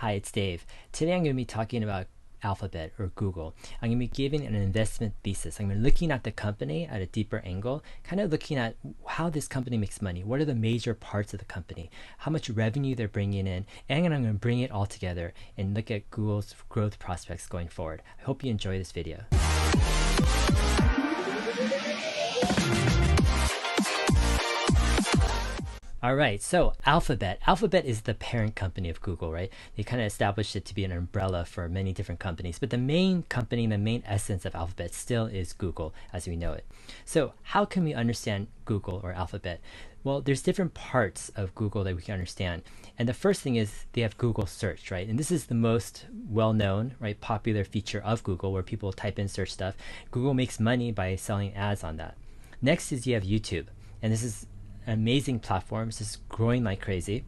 Hi, it's Dave. Today I'm going to be talking about Alphabet or Google. I'm going to be giving an investment thesis. I'm going to be looking at the company at a deeper angle, kind of looking at how this company makes money. What are the major parts of the company? How much revenue they're bringing in? And I'm going to bring it all together and look at Google's growth prospects going forward. I hope you enjoy this video. All right, so Alphabet. Alphabet is the parent company of Google, right? They kind of established it to be an umbrella for many different companies, but the main company, the main essence of Alphabet still is Google as we know it. So how can we understand Google or Alphabet? Well, there's different parts of Google that we can understand. And the first thing is they have Google search, right? And this is the most well-known, right, popular feature of Google where people type in search stuff. Google makes money by selling ads on that. Next is you have YouTube. And this is an amazing platform. It's just growing like crazy.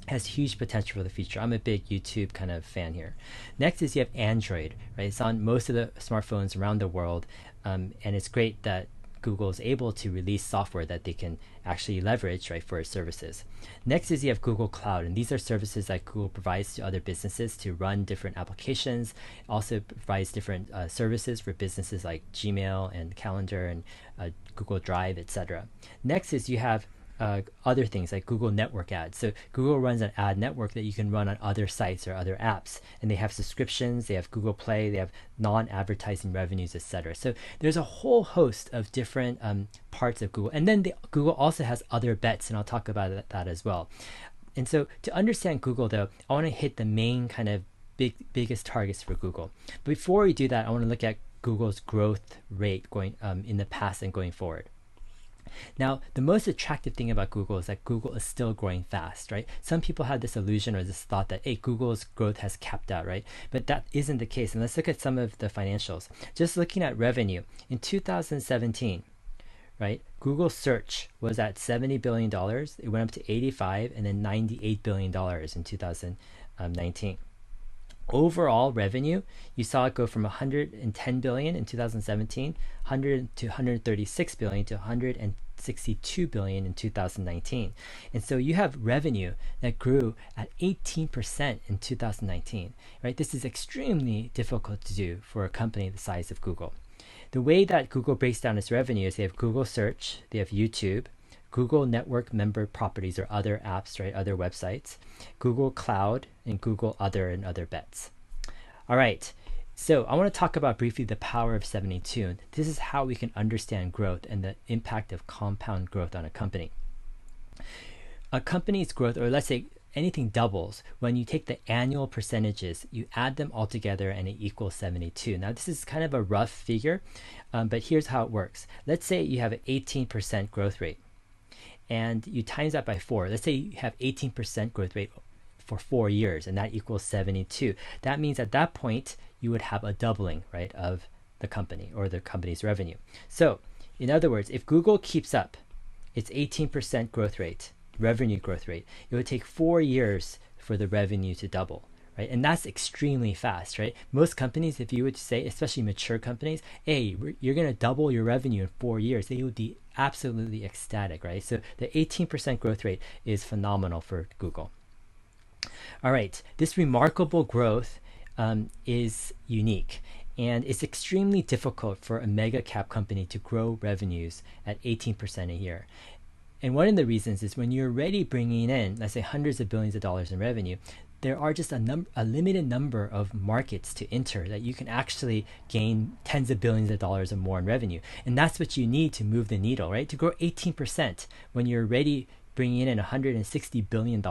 Has huge potential for the future. I'm a big YouTube kind of fan here. Next is you have Android, right? It's on most of the smartphones around the world, and it's great that Google is able to release software that they can actually leverage, right, for its services. Next is you have Google Cloud, and these are services that Google provides to other businesses to run different applications. It also provides different services for businesses like Gmail and Calendar and Google Drive, etc. Next is you have other things like Google Network ads. So Google runs an ad network that you can run on other sites or other apps, and they have subscriptions, they have Google Play, they have non-advertising revenues, etc. So there's a whole host of different parts of Google, and then Google also has other bets, and I'll talk about that as well. And so to understand Google, though, I want to hit the main kind of biggest targets for Google. But before we do that, I want to look at Google's growth rate going in the past and going forward. Now, the most attractive thing about Google is that Google is still growing fast, right? Some people have this illusion or this thought that, hey, Google's growth has capped out, right? But that isn't the case. And let's look at some of the financials. Just looking at revenue, in 2017, right, Google search was at $70 billion. It went up to 85 and then $98 billion in 2019. Overall revenue, you saw it go from 110 billion in 2017, 100 to 136 billion to 162 billion in 2019. And so you have revenue that grew at 18% in 2019, right? This is extremely difficult to do for a company the size of Google. The way that Google breaks down its revenue is they have Google Search, they have YouTube, Google Network member properties or other apps, right, other websites, Google Cloud, and Google Other and other bets. All right, so I want to talk about briefly the power of 72. This is how we can understand growth and the impact of compound growth on a company. A company's growth, or let's say anything doubles when you take the annual percentages, you add them all together and it equals 72. Now this is kind of a rough figure, but here's how it works. Let's say you have an 18% growth rate, and you times that by 4. Let's say you have 18% growth rate for 4 years, and that equals 72. That means at that point, you would have a doubling, right, of the company or the company's revenue. So, in other words, if Google keeps up its 18% growth rate, revenue growth rate, it would take 4 years for the revenue to double. Right? And that's extremely fast, right? Most companies, if you would say, especially mature companies, hey, you're going to double your revenue in 4 years, they would be absolutely ecstatic, right? So the 18% growth rate is phenomenal for Google. All right, this remarkable growth is unique, and it's extremely difficult for a mega cap company to grow revenues at 18% a year. And one of the reasons is when you're already bringing in, let's say, hundreds of billions of dollars in revenue, there are just a limited number of markets to enter that you can actually gain tens of billions of dollars or more in revenue. And that's what you need to move the needle, right? To grow 18% when you're already bringing in $160 billion,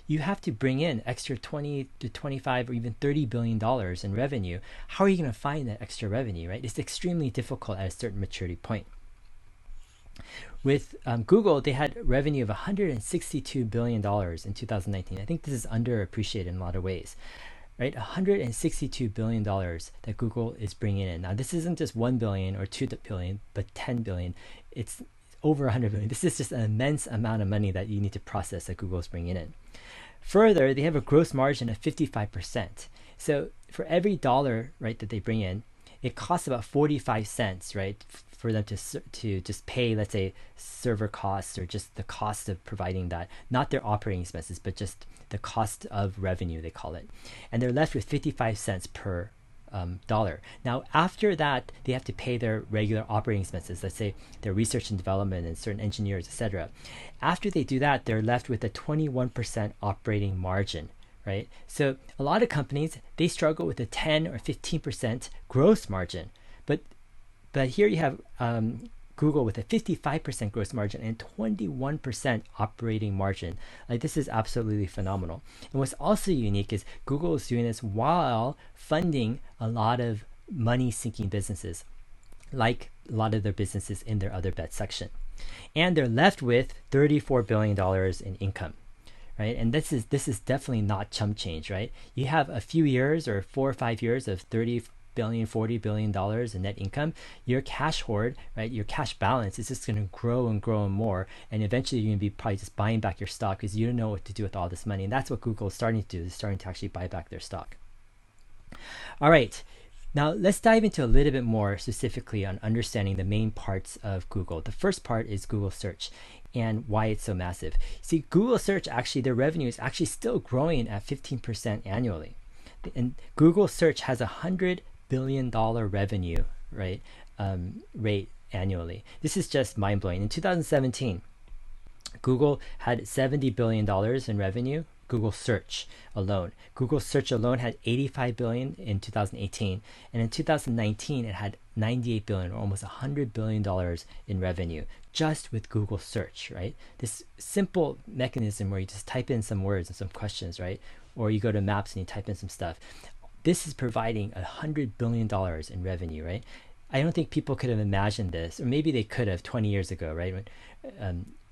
you have to bring in extra 20 to 25 or even $30 billion in revenue. How are you going to find that extra revenue, right? It's extremely difficult at a certain maturity point. With Google, they had revenue of $162 billion in 2019. I think this is underappreciated in a lot of ways, right? $162 billion that Google is bringing in. Now, this isn't just 1 billion or 2 billion, but 10 billion. It's over 100 billion. This is just an immense amount of money that you need to process that Google is bringing in. Further, they have a gross margin of 55%. So for every dollar, right, that they bring in, it costs about 45 cents, right, for them to just pay, let's say, server costs or just the cost of providing that, not their operating expenses, but just the cost of revenue, they call it. And they're left with 55 cents per dollar. Now, after that, they have to pay their regular operating expenses, let's say their research and development and certain engineers, etc. After they do that, they're left with a 21% operating margin, right? So a lot of companies, they struggle with a 10 or 15% gross margin, but here you have Google with a 55% gross margin and 21% operating margin. Like, this is absolutely phenomenal. And what's also unique is Google is doing this while funding a lot of money-sinking businesses, like a lot of their businesses in their other bets section. And they're left with $34 billion in income, right? And this is definitely not chump change, right? You have a few years or 4 or 5 years of $30 billion, $40 billion in net income. Your cash hoard, right? Your cash balance is just going to grow and grow and more. And eventually you're going to be probably just buying back your stock because you don't know what to do with all this money. And that's what Google is starting to do. They're starting to actually buy back their stock. All right. Now let's dive into a little bit more specifically on understanding the main parts of Google. The first part is Google search and why it's so massive. See, Google search, actually, their revenue is actually still growing at 15% annually. And Google search has $100 billion revenue, right, rate annually. This is just mind-blowing. In 2017, Google had $70 billion in revenue. Google search alone. Google search alone had 85 billion in 2018, and in 2019 it had 98 billion, or almost $100 billion in revenue just with Google search, right? This simple mechanism where you just type in some words and some questions, right? Or you go to Maps and you type in some stuff. This is providing $100 billion in revenue, right? I don't think people could have imagined this, or maybe they could have 20 years ago, right?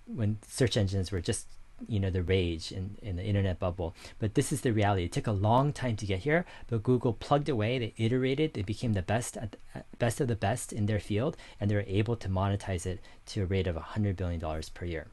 When search engines were just, the rage in the internet bubble. But this is the reality. It took a long time to get here, but Google plugged away, they iterated, they became the best of the best in their field, and they were able to monetize it to a rate of $100 billion per year.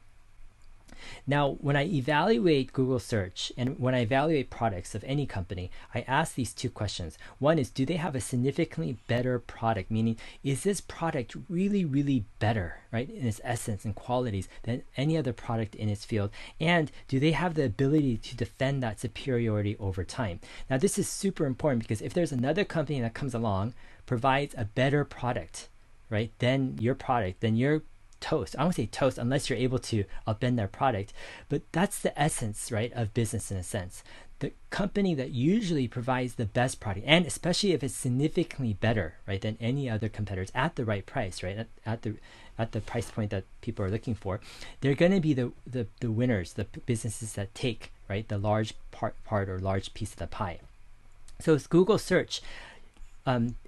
Now, when I evaluate Google search and when I evaluate products of any company, I ask these two questions. One is, do they have a significantly better product? Meaning, is this product really, really better, right, in its essence and qualities than any other product in its field? And do they have the ability to defend that superiority over time? Now, this is super important because if there's another company that comes along, provides a better product, right, than your product, then you're toast. I won't say toast unless you're able to upend their product, but that's the essence, right, of business in a sense. The company that usually provides the best product, and especially if it's significantly better, right, than any other competitors at the right price, right, at the price point that people are looking for, they're going to be the winners, the businesses that take, right, the large part or large piece of the pie. So it's Google search.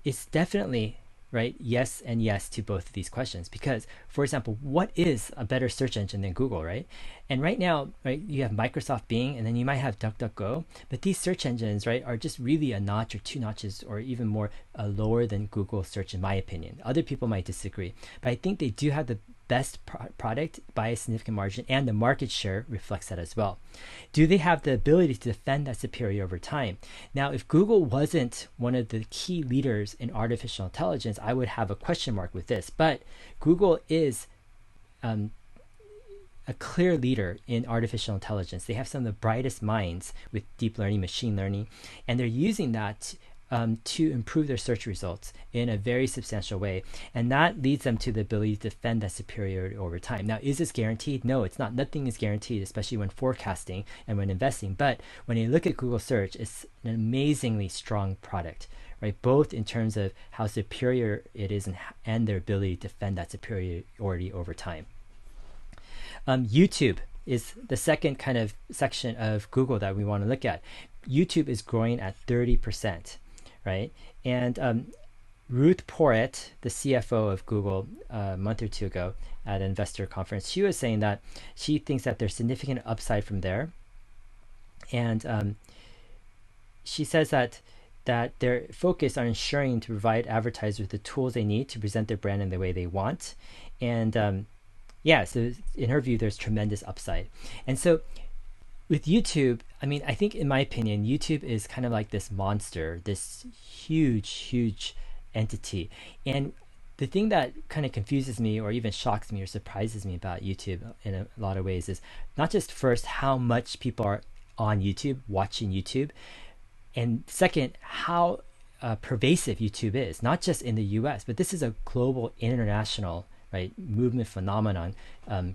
It's definitely, right, yes and yes to both of these questions, because, for example, what is a better search engine than Google, right? And right now, right, you have Microsoft Bing, and then you might have DuckDuckGo, but these search engines, right, are just really a notch or two notches or even more lower than Google search, in my opinion. Other people might disagree, but I think they do have the best product by a significant margin, and the market share reflects that as well. Do they have the ability to defend that superiority over time? Now, if Google wasn't one of the key leaders in artificial intelligence, I would have a question mark with this, but Google is a clear leader in artificial intelligence. They have some of the brightest minds with deep learning, machine learning, and they're using that to improve their search results in a very substantial way. And that leads them to the ability to defend that superiority over time. Now, is this guaranteed? No, it's not. Nothing is guaranteed, especially when forecasting and when investing. But when you look at Google search, it's an amazingly strong product, right? Both in terms of how superior it is and their ability to defend that superiority over time. YouTube is the second kind of section of Google that we want to look at. YouTube is growing at 30%. Right? And Ruth Porat, the CFO of Google, a month or two ago at an investor conference, she was saying that she thinks that there's significant upside from there. And she says that they're focused on ensuring to provide advertisers with the tools they need to present their brand in the way they want. And yeah, so in her view, there's tremendous upside. And so with YouTube, I mean, I think in my opinion, YouTube is kind of like this monster, this huge, huge entity. And the thing that kind of confuses me or even shocks me or surprises me about YouTube in a lot of ways is not just first how much people are on YouTube, watching YouTube, and second, how pervasive YouTube is, not just in the US, but this is a global, international, right, movement phenomenon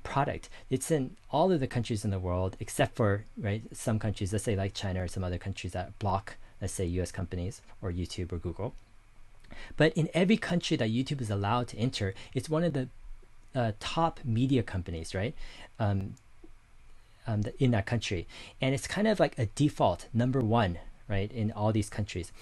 product. It's in all of the countries in the world except for, right, some countries, let's say like China or some other countries that block, let's say, US companies or YouTube or Google. But in every country that YouTube is allowed to enter, it's one of the top media companies, right? In that country. And it's kind of like a default number one, right, in all these countries.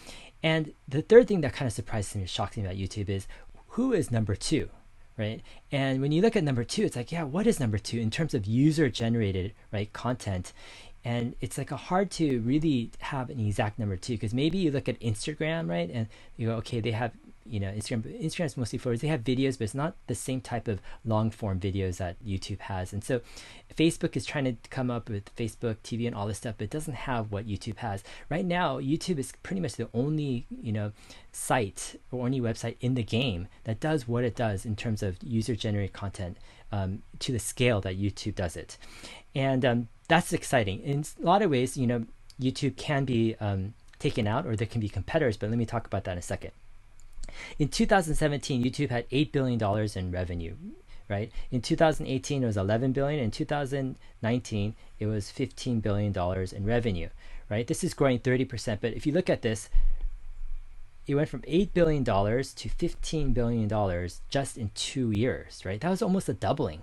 And the third thing that kind of surprises me, shocks me about YouTube is who is number two, right? And when you look at number two, it's like, yeah, what is number two in terms of user generated, right, content? And it's like hard to really have an exact number two, because maybe you look at Instagram, right, and you go, okay, they have, Instagram's mostly photos. They have videos, but it's not the same type of long form videos that YouTube has. And so Facebook is trying to come up with Facebook TV and all this stuff, but it doesn't have what YouTube has. Right now, YouTube is pretty much the only, site or only website in the game that does what it does in terms of user generated content to the scale that YouTube does it. And that's exciting. In a lot of ways, YouTube can be taken out, or there can be competitors, but let me talk about that in a second. In 2017, YouTube had $8 billion in revenue, right? In 2018, it was $11 billion. In 2019, it was $15 billion in revenue, right? This is growing 30%. But if you look at this, it went from $8 billion to $15 billion just in 2 years, right? That was almost a doubling,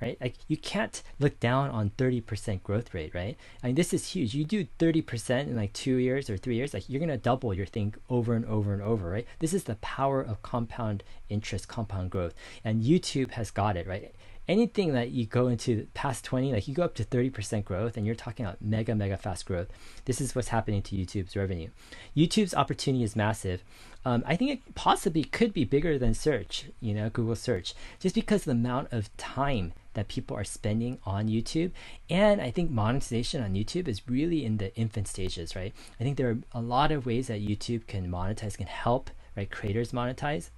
right? Like, you can't look down on 30% growth rate, right? I mean, this is huge. You do 30% in like 2 years or 3 years, like you're going to double your thing over and over and over, right? This is the power of compound interest, compound growth. And YouTube has got it, right? Anything that you go into past 20, like you go up to 30% growth and you're talking about mega fast growth. This is what's happening to YouTube's revenue. YouTube's opportunity is massive. I think it possibly could be bigger than search, Google search, just because of the amount of time that people are spending on YouTube. And I think monetization on YouTube is really in the infant stages, right? I think there are a lot of ways that YouTube can monetize, can help, right, creators monetize.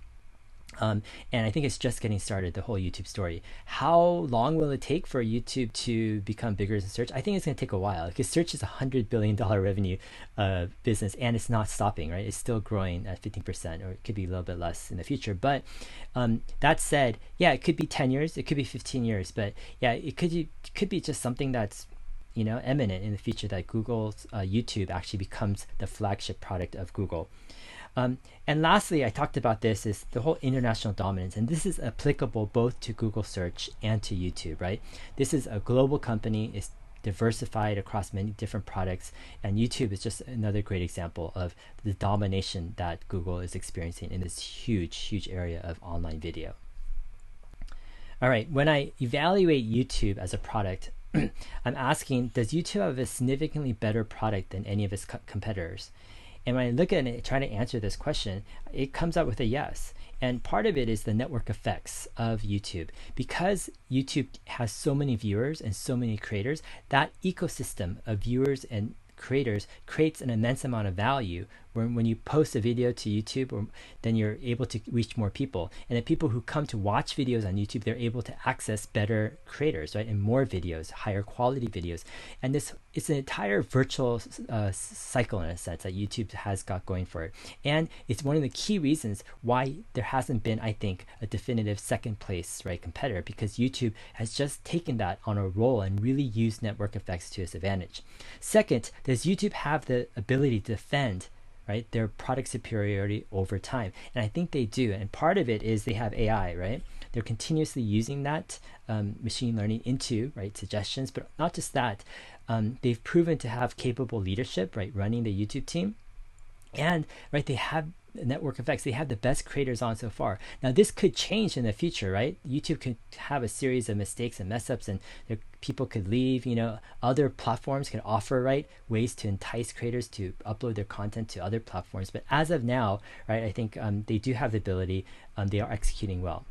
And I think it's just getting started, the whole YouTube story. How long will it take for YouTube to become bigger than search? I think it's going to take a while, because search is $100 billion revenue business, and it's not stopping, right? It's still growing at 15%, or it could be a little bit less in the future. But that said, yeah, it could be 10 years, it could be 15 years, but yeah, it could be just something that's eminent in the future, that Google's YouTube actually becomes the flagship product of Google. And lastly, I talked about this, is the whole international dominance, and this is applicable both to Google search and to YouTube, right? This is a global company, it's diversified across many different products, and YouTube is just another great example of the domination that Google is experiencing in this huge area of online video. All right, when I evaluate YouTube as a product, I'm asking, does YouTube have a significantly better product than any of its competitors? And when I look at it, try to answer this question, it comes out with a yes. And part of it is the network effects of YouTube. Because YouTube has so many viewers and so many creators, that ecosystem of viewers and creators creates an immense amount of value. When you post a video to YouTube, then you're able to reach more people. And the people who come to watch videos on YouTube, they're able to access better creators, right? And more videos, higher quality videos. And it's an entire virtual cycle, in a sense, that YouTube has got going for it. And it's one of the key reasons why there hasn't been, I think, a definitive second place, right, competitor, because YouTube has just taken that on a roll and really used network effects to its advantage. Second, does YouTube have the ability to defend, right, their product superiority over time? And I think they do. And part of it is they have AI, right? They're continuously using that machine learning into, right, suggestions. But not just that, they've proven to have capable leadership, right, running the YouTube team. And, right, they have network effects. They have the best creators on so far. Now, this could change in the future, right? YouTube could have a series of mistakes and mess ups, and people could leave. Other platforms can offer, right, ways to entice creators to upload their content to other platforms. But as of now, right, I think they do have the ability. They are executing well.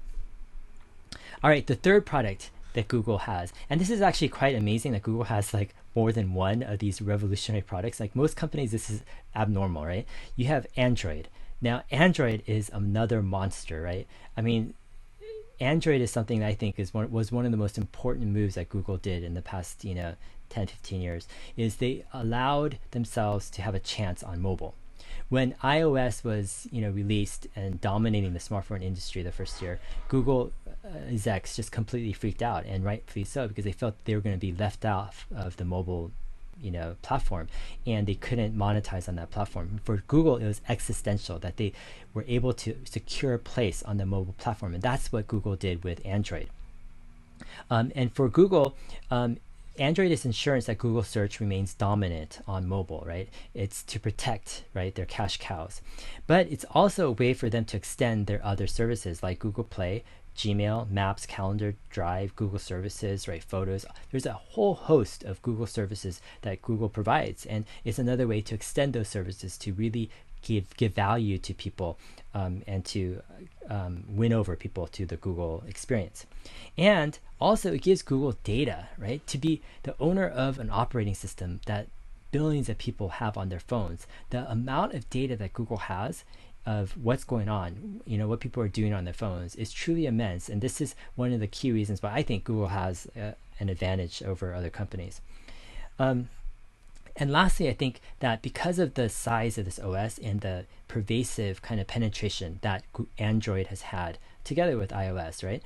All right, the third product that Google has, and this is actually quite amazing that Google has like more than one of these revolutionary products. Like most companies, this is abnormal, right? You have Android. Now, Android is another monster, right? I mean, Android is something that I think was one of the most important moves that Google did in the past, 10, 15 years, is they allowed themselves to have a chance on mobile. When iOS was, released and dominating the smartphone industry the first year, Google execs just completely freaked out, and rightfully so, because they felt they were going to be left off of the mobile platform, and they couldn't monetize on that platform. For Google, it was existential that they were able to secure a place on the mobile platform, and that's what Google did with Android. And for Google, Android is insurance that Google search remains dominant on mobile, right? It's to protect, right, their cash cows. But it's also a way for them to extend their other services like Google Play, Gmail, Maps, Calendar, Drive, Google Services, right, Photos. There's a whole host of Google services that Google provides, and it's another way to extend those services to really give value to people, and to win over people to the Google experience. And also it gives Google data, right? To be the owner of an operating system that billions of people have on their phones, the amount of data that Google has of what's going on, what people are doing on their phones, is truly immense. And this is one of the key reasons why I think Google has an advantage over other companies. And lastly, I think that because of the size of this OS and the pervasive kind of penetration that Android has had together with iOS, right?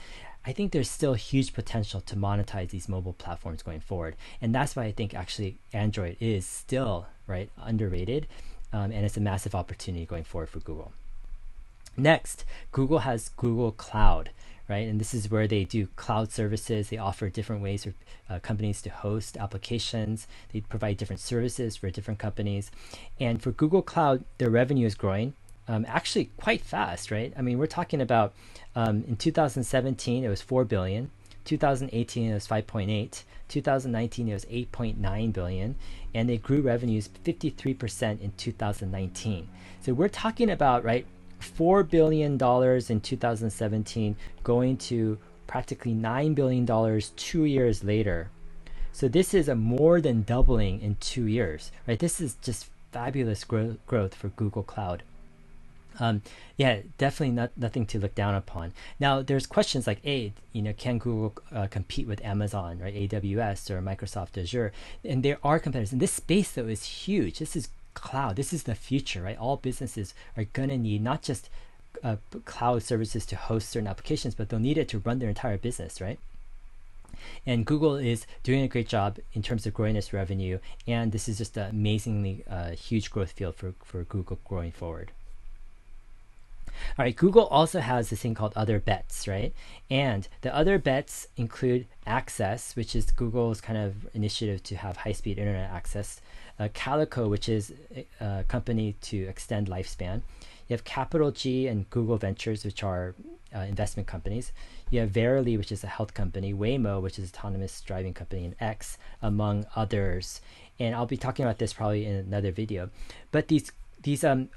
I think there's still huge potential to monetize these mobile platforms going forward. And that's why I think actually Android is still, right, underrated, and it's a massive opportunity going forward for Google. Next, Google has Google Cloud, right? And this is where they do cloud services. They offer different ways for companies to host applications. They provide different services for different companies. And for Google Cloud, their revenue is growing actually quite fast, right? I mean, we're talking about in 2017, it was 4 billion. 2018, it was 5.8. 2019, it was 8.9 billion. And they grew revenues 53% in 2019. So we're talking about, right, $4 billion in 2017 going to practically $9 billion 2 years later. So this is a more than doubling in 2 years, right? This is just fabulous growth for Google Cloud. Yeah, definitely nothing to look down upon. Now, there's questions like, can Google compete with Amazon, right, AWS or Microsoft Azure? And there are competitors. And this space, though, is huge. This is cloud. This is the future, right? All businesses are going to need not just cloud services to host certain applications, but they'll need it to run their entire business, right? And Google is doing a great job in terms of growing its revenue. And this is just an amazingly huge growth field for Google going forward. All right, Google also has this thing called Other Bets, right? And the Other Bets include Access, which is Google's kind of initiative to have high-speed internet access. Calico, which is a company to extend lifespan. You have Capital G and Google Ventures, which are investment companies. You have Verily, which is a health company. Waymo, which is an autonomous driving company. And X, among others. And I'll be talking about this probably in another video. But these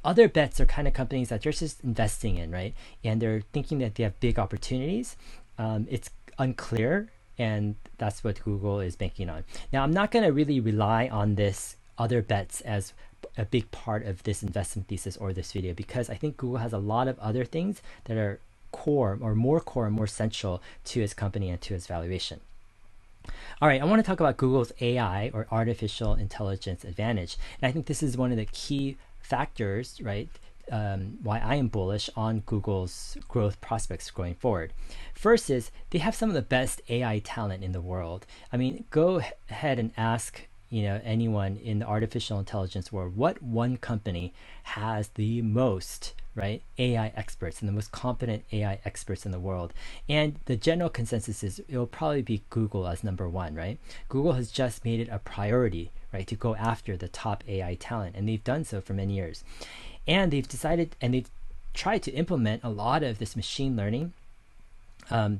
other bets are kind of companies that they're just investing in, right? And they're thinking that they have big opportunities. It's unclear, and that's what Google is banking on. Now, I'm not going to really rely on this other bets as a big part of this investment thesis or this video, because I think Google has a lot of other things that are core or more central to its company and to its valuation. All right, I want to talk about Google's AI, or artificial intelligence advantage. And I think this is one of the key factors, right, why I am bullish on Google's growth prospects going forward. First is they have some of the best AI talent in the world. I mean, go ahead and ask anyone in the artificial intelligence world what one company has the most, right, AI experts and the most competent AI experts in the world. And the general consensus is it will probably be Google as number one, right? Google has just made it a priority, right, to go after the top AI talent, and they've done so for many years. And they've decided, and they've tried to implement a lot of this machine learning,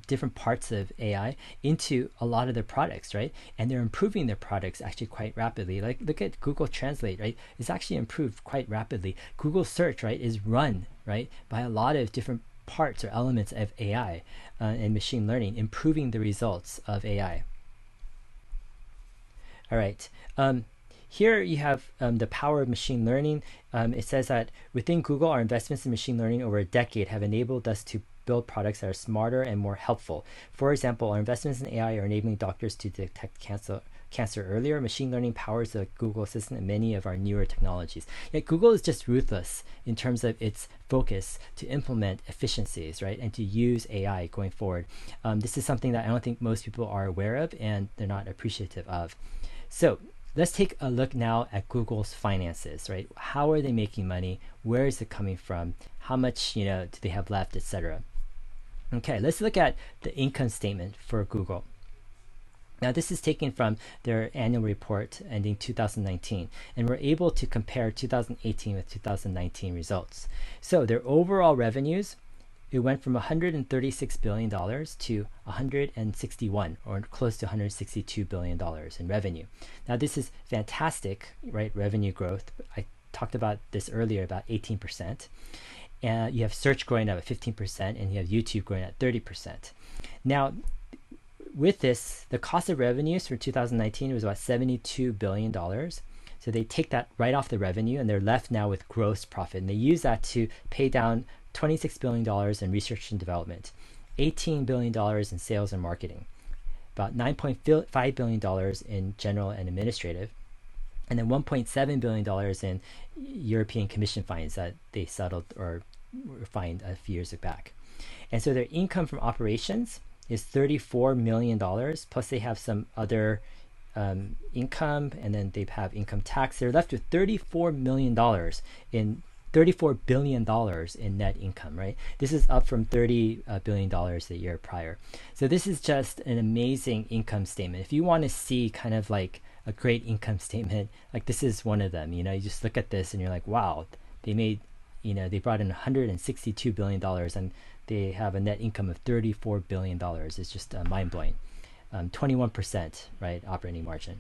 different parts of AI into a lot of their products, right? And they're improving their products actually quite rapidly. Like, look at Google Translate, right? It's actually improved quite rapidly. Google Search, right, is run, right, by a lot of different parts or elements of AI and machine learning, improving the results of AI. All right. here you have the power of machine learning. It says that within Google, our investments in machine learning over a decade have enabled us to build products that are smarter and more helpful. For example, our investments in AI are enabling doctors to detect cancer earlier. Machine learning powers the Google Assistant and many of our newer technologies. Yet Google is just ruthless in terms of its focus to implement efficiencies, right, and to use AI going forward. This is something that I don't think most people are aware of and they're not appreciative of. So let's take a look now at Google's finances, right? How are they making money? Where is it coming from? How much, do they have left, etc. Okay, let's look at the income statement for Google. Now, this is taken from their annual report ending 2019, and we're able to compare 2018 with 2019 results. So their overall revenues, it went from $136 billion to 161, or close to $162 billion in revenue. Now, this is fantastic, right? Revenue growth. I talked about this earlier, about 18%. And you have search growing up at 15%, and you have YouTube growing at 30%. Now, with this, the cost of revenues for 2019 was about $72 billion. So they take that right off the revenue, and they're left now with gross profit. And they use that to pay down $26 billion in research and development, $18 billion in sales and marketing, about $9.5 billion in general and administrative, and then $1.7 billion in European Commission fines that they settled or fined a few years back. And so their income from operations is $34 million, plus they have some other income, and then they have income tax. They're left with $34 billion in net income, right? This is up from $30 billion the year prior. So this is just an amazing income statement. If you want to see kind of like a great income statement, like this is one of them. You just look at this and you're like, wow, they made, they brought in $162 billion and they have a net income of $34 billion. It's just mind-blowing. 21%, right, operating margin.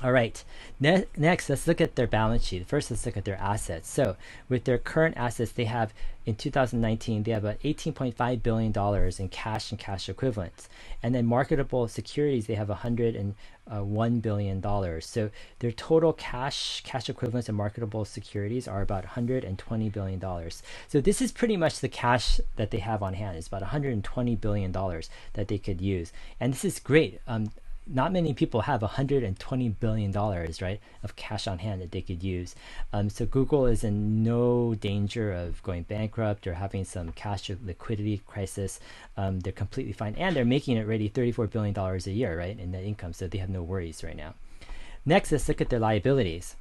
All right, next, let's look at their balance sheet. First, let's look at their assets. So with their current assets, they have, in 2019, they have about $18.5 billion in cash and cash equivalents. And then marketable securities, they have $101 billion. So their total cash equivalents, and marketable securities are about $120 billion. So this is pretty much the cash that they have on hand. It's about $120 billion that they could use. And this is great. Not many people have $120 billion, right, of cash on hand that they could use. So Google is in no danger of going bankrupt or having some cash liquidity crisis. They're completely fine, and they're making already $34 billion a year, right, in net income. So they have no worries right now. Next, let's look at their liabilities.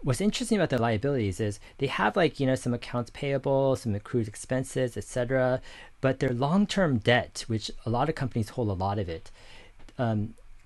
What's interesting about their liabilities is they have some accounts payable, some accrued expenses, etc. But their long-term debt, which a lot of companies hold a lot of it,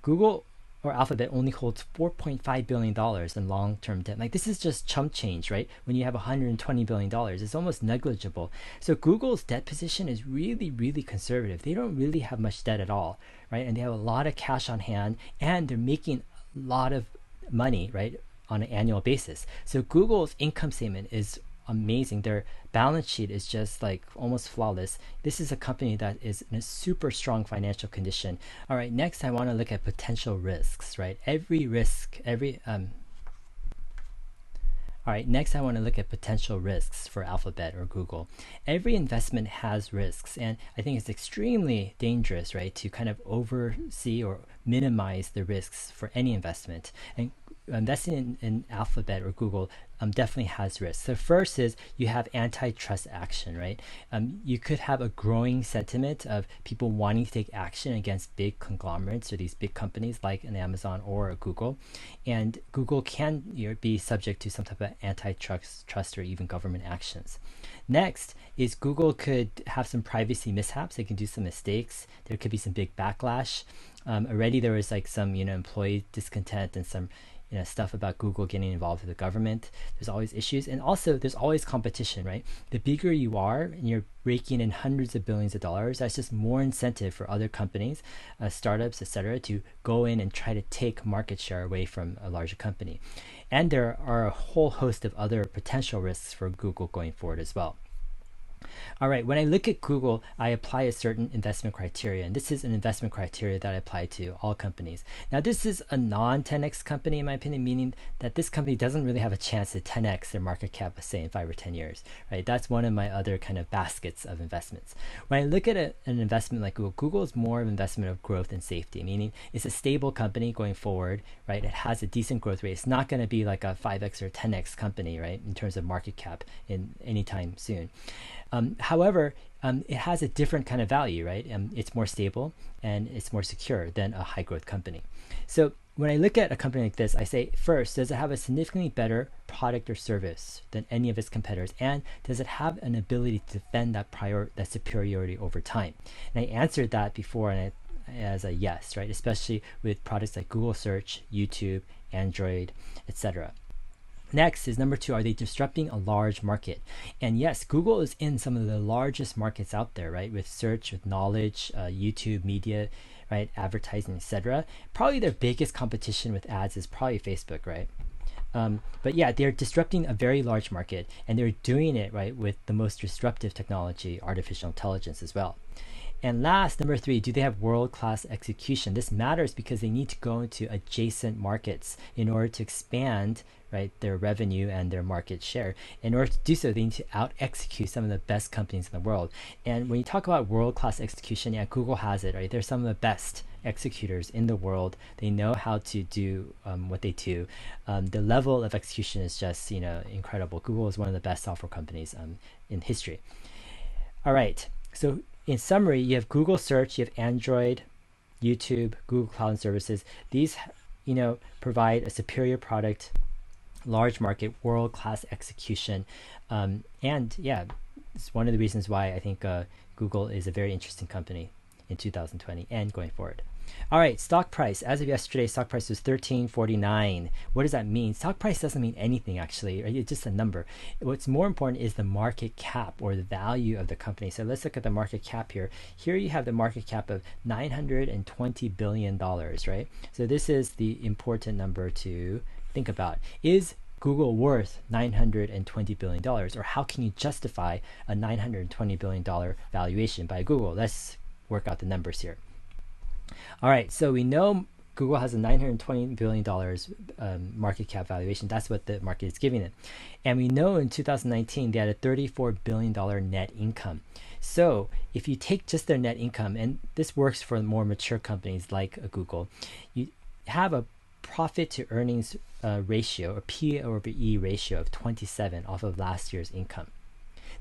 Google or Alphabet only holds $4.5 billion in long-term debt. Like, this is just chump change, right? When you have $120 billion, it's almost negligible. So Google's debt position is really, really conservative. They don't really have much debt at all, right? And they have a lot of cash on hand, and they're making a lot of money, right, on an annual basis. So Google's income statement is amazing. Their balance sheet is just like almost flawless. This is a company that is in a super strong financial condition. All right, next I want to look at potential risks, right? All right, next I want to look at potential risks for Alphabet or Google. Every investment has risks, and I think it's extremely dangerous, right, to kind of oversee or minimize the risks for any investment. And investing in Alphabet or Google definitely has risks. The first is you have antitrust action, right? You could have a growing sentiment of people wanting to take action against big conglomerates or these big companies like an Amazon or a Google. And Google can be subject to some type of antitrust or even government actions. Next is Google could have some privacy mishaps. They can do some mistakes. There could be some big backlash. Already there was some employee discontent and some stuff about Google getting involved with the government. There's always issues, and also there's always competition, right? The bigger you are and you're raking in hundreds of billions of dollars, that's just more incentive for other companies, startups, etc., to go in and try to take market share away from a larger company. And there are a whole host of other potential risks for Google going forward as well. All right, when I look at Google, I apply a certain investment criteria, and this is an investment criteria that I apply to all companies. Now, this is a non-10x company, in my opinion, meaning that this company doesn't really have a chance to 10x their market cap, say, in 5 or 10 years, right? That's one of my other kind of baskets of investments. When I look at an investment like Google, Google is more of an investment of growth and safety, meaning it's a stable company going forward, right? It has a decent growth rate. It's not going to be like a 5x or 10x company, right, in terms of market cap in any time soon. However, it has a different kind of value, right? It's more stable and it's more secure than a high growth company. So when I look at a company like this, I say, first, does it have a significantly better product or service than any of its competitors? And does it have an ability to defend that superiority over time? And I answered that before as a yes, right? Especially with products like Google Search, YouTube, Android, etc. Next is number 2, are they disrupting a large market? And yes, Google is in some of the largest markets out there, right? With search, with knowledge, YouTube, media, right? Advertising, etc. Probably their biggest competition with ads is probably Facebook, right? But yeah, they're disrupting a very large market, and they're doing it, right, with the most disruptive technology, artificial intelligence as well. And last, number 3, do they have world-class execution? This matters because they need to go into adjacent markets in order to expand, right, their revenue and their market share. In order to do so, they need to out-execute some of the best companies in the world. And when you talk about world-class execution, yeah, Google has it, right? They're some of the best executors in the world. They know how to do what they do. The level of execution is just, incredible. Google is one of the best software companies in history. All right, so in summary, you have Google Search, you have Android, YouTube, Google Cloud Services. These, provide a superior product, large market, world-class execution, and yeah, it's one of the reasons why I think Google is a very interesting company in 2020 and going forward. All right, stock price. As of yesterday, stock price was $13.49. What does that mean? Stock price doesn't mean anything, actually, right? It's just a number. What's more important is the market cap, or the value of the company. So let's look at the market cap here. Here you have the market cap of $920 billion, right? So this is the important number to think about. Is Google worth $920 billion, or how can you justify a $920 billion valuation by Google? Let's work out the numbers here. All right, so we know Google has a $920 billion market cap valuation. That's what the market is giving it. And we know in 2019, they had a $34 billion net income. So if you take just their net income, and this works for more mature companies like Google, you have a profit to earnings ratio, or P/E ratio of 27 off of last year's income.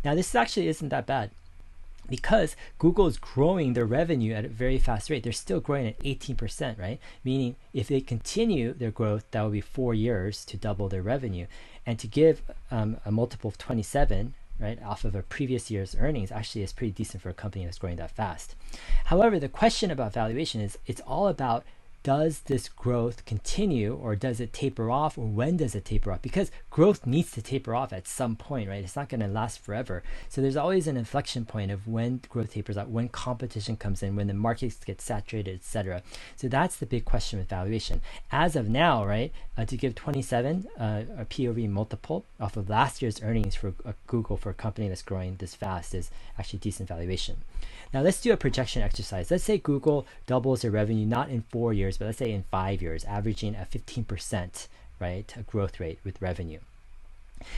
Now, this actually isn't that bad, because Google is growing their revenue at a very fast rate. They're still growing at 18%, right? Meaning if they continue their growth, that would be 4 years to double their revenue. And to give a multiple of 27, right, off of a previous year's earnings actually is pretty decent for a company that's growing that fast. However, the question about valuation is, it's all about, does this growth continue, or does it taper off, or when does it taper off? Because growth needs to taper off at some point, right? It's not going to last forever. So there's always an inflection point of when growth tapers out, when competition comes in, when the markets get saturated, etc. So that's the big question with valuation. As of now, right, to give 27 a POV multiple off of last year's earnings for Google, for a company that's growing this fast, is actually decent valuation. Now let's do a projection exercise. Let's say Google doubles their revenue, not in 4 years, but let's say in 5 years, averaging a 15%, right, a growth rate with revenue.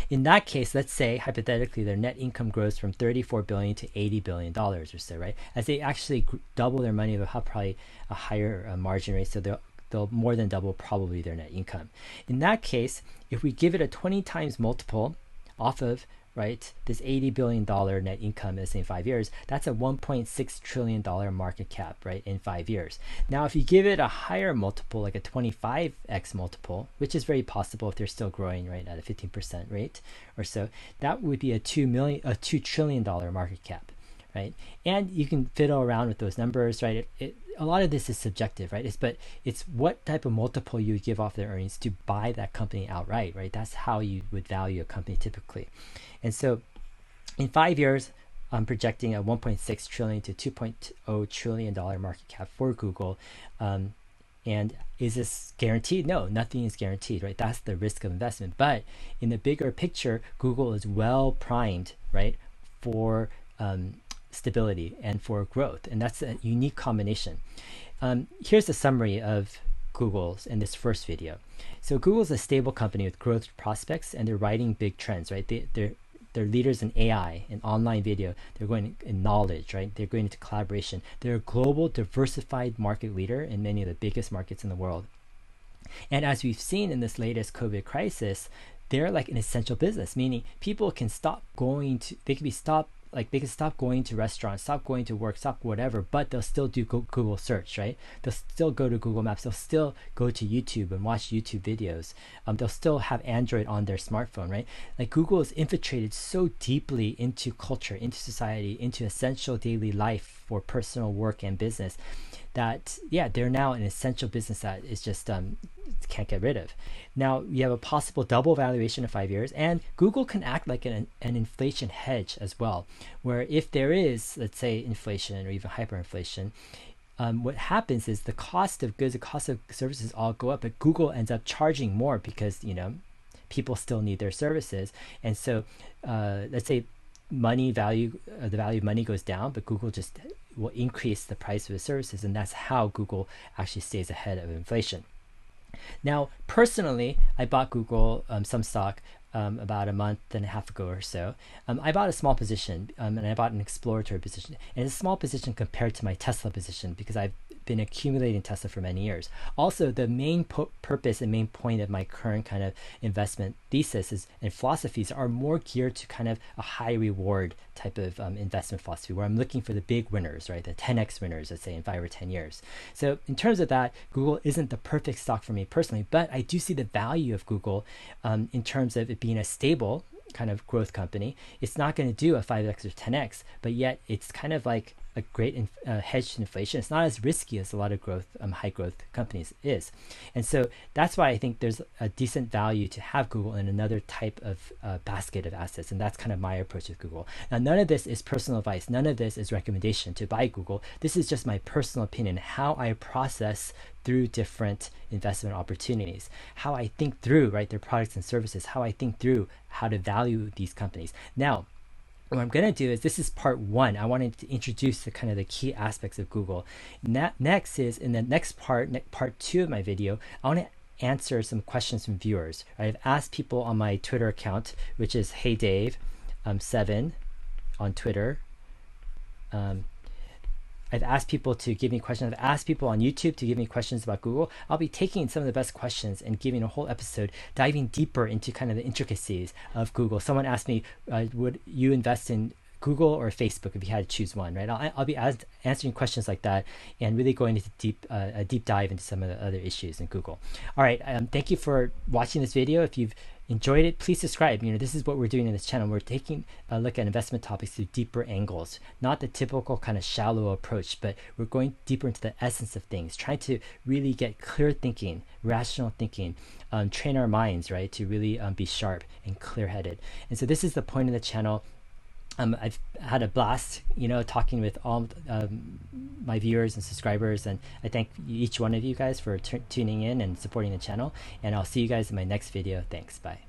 In that case, let's say hypothetically their net income grows from $34 billion to $80 billion or so, right? As they actually double their money, they'll have probably a higher margin rate, so they'll more than double probably their net income. In that case, if we give it a 20 times multiple off of, right, this $80 billion net income is in 5 years, that's a $1.6 trillion market cap, right, in 5 years. Now, if you give it a higher multiple, like a 25x multiple, which is very possible if they're still growing, right, at a 15% rate or so, that would be a $2 trillion market cap, right? And you can fiddle around with those numbers, right? A lot of this is subjective, right? But it's what type of multiple you would give off their earnings to buy that company outright, right? That's how you would value a company typically. And so in 5 years, I'm projecting a $1.6 trillion to $2.0 trillion market cap for Google. And is this guaranteed? No, nothing is guaranteed, right? That's the risk of investment. But in the bigger picture, Google is well primed, right, for stability and for growth, and that's a unique combination. Here's a summary of Google's in this first video. So Google's a stable company with growth prospects, and they're riding big trends, right? They're leaders in AI, in online video. They're going in knowledge, right? They're going into collaboration. They're a global, diversified market leader in many of the biggest markets in the world. And as we've seen in this latest COVID crisis, they're like an essential business, meaning people can stop going to, they can stop going to restaurants, stop going to work, stop whatever, but they'll still do Google search, right? They'll still go to Google Maps. They'll still go to YouTube and watch YouTube videos. They'll still have Android on their smartphone, right? Like Google is infiltrated so deeply into culture, into society, into essential daily life for personal work and business that, yeah, they're now an essential business that is just can't get rid of. Now you have a possible double valuation of 5 years, and Google can act like an inflation hedge as well, where if there is, let's say, inflation or even hyperinflation, what happens is the cost of goods, the cost of services all go up, but Google ends up charging more because, you know, people still need their services. And so let's say the value of money goes down, but Google just will increase the price of the services, and that's how Google actually stays ahead of inflation. Now, personally, I bought Google some stock about a month and a half ago or so. I bought a small position, and I bought an exploratory position. And it's a small position compared to my Tesla position because I've been accumulating Tesla for many years. Also, the main purpose and main point of my current kind of investment thesis is, and philosophies are more geared to kind of a high reward type of investment philosophy, where I'm looking for the big winners, right? The 10x winners, let's say, in 5 or 10 years. So in terms of that, Google isn't the perfect stock for me personally, but I do see the value of Google in terms of it being a stable kind of growth company. It's not going to do a 5x or 10x, but yet it's kind of like a great hedge to inflation. It's not as risky as a lot of growth, high growth companies is. And so that's why I think there's a decent value to have Google in another type of basket of assets. And that's kind of my approach with Google. Now, none of this is personal advice. None of this is recommendation to buy Google. This is just my personal opinion, how I process through different investment opportunities, how I think through, right, their products and services, how I think through how to value these companies. Now, what I'm going to do is, this is part one. I wanted to introduce the kind of the key aspects of Google. Next is, in the next part, part two of my video, I want to answer some questions from viewers. I've asked people on my Twitter account, which is HeyDave7 on Twitter. I've asked people to give me questions. I've asked people on YouTube to give me questions about Google. I'll be taking some of the best questions and giving a whole episode diving deeper into kind of the intricacies of Google. Someone asked me, would you invest in Google or Facebook if you had to choose one, right? I'll be answering questions like that and really going into a deep dive into some of the other issues in Google. All right, thank you for watching this video. If you've enjoyed it, please subscribe. You know, this is what we're doing in this channel. We're taking a look at investment topics through deeper angles, not the typical kind of shallow approach, but we're going deeper into the essence of things, trying to really get clear thinking, rational thinking, train our minds, right, to really be sharp and clear-headed. And so this is the point of the channel. I've had a blast, you know, talking with all my viewers and subscribers, and I thank each one of you guys for tuning in and supporting the channel, and I'll see you guys in my next video. Thanks, bye.